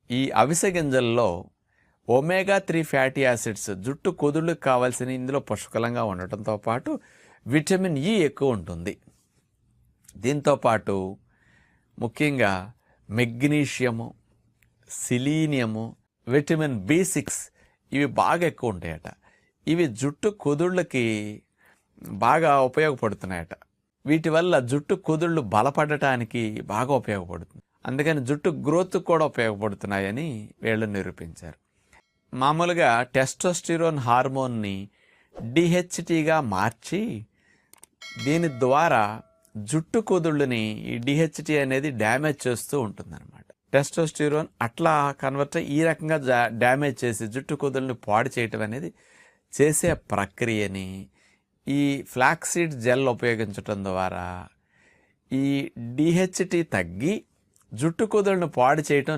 ఈ అవిసె గింజల్లో ఒమేగా 3 ఫ్యాటీ యాసిడ్స్ జుట్టు కుదుళ్ళకు కావాల్సిన ఇందులో పుష్కలంగా ఉండటంతో పాటు విటమిన్ ఇ ఎక్కువ ఉంటుంది. దీంతోపాటు ముఖ్యంగా మెగ్నీషియము, సిలీనియము, విటమిన్ B6 ఇవి బాగా ఎక్కువ ఉంటాయట. ఇవి జుట్టు కుదుళ్ళకి బాగా ఉపయోగపడుతున్నాయట. వీటి వల్ల జుట్టు కుదుళ్ళు బలపడటానికి బాగా ఉపయోగపడుతుంది. అందుకని జుట్టు గ్రోత్ కూడా ఉపయోగపడుతున్నాయని వీళ్ళు నిరూపించారు. మామూలుగా టెస్టోస్టిరోన్ హార్మోన్ని డిహెచ్టీగా మార్చి దీని ద్వారా జుట్టు కుదుళ్ళని ఈ డిహెచ్టీ అనేది డ్యామేజ్ చేస్తూ ఉంటుందన్నమాట. టెస్టోస్టిరోన్ అట్లా కన్వర్ట్ ఈ రకంగా డ్యామేజ్ చేసి జుట్టు కుదుళ్ళని పాడు చేయటం అనేది చేసే ప్రక్రియని ఈ ఫ్లాక్సీడ్ జెల్ ఉపయోగించటం ద్వారా ఈ డిహెచ్టీ తగ్గి జుట్టు కుదుళ్ళను పాడు చేయటం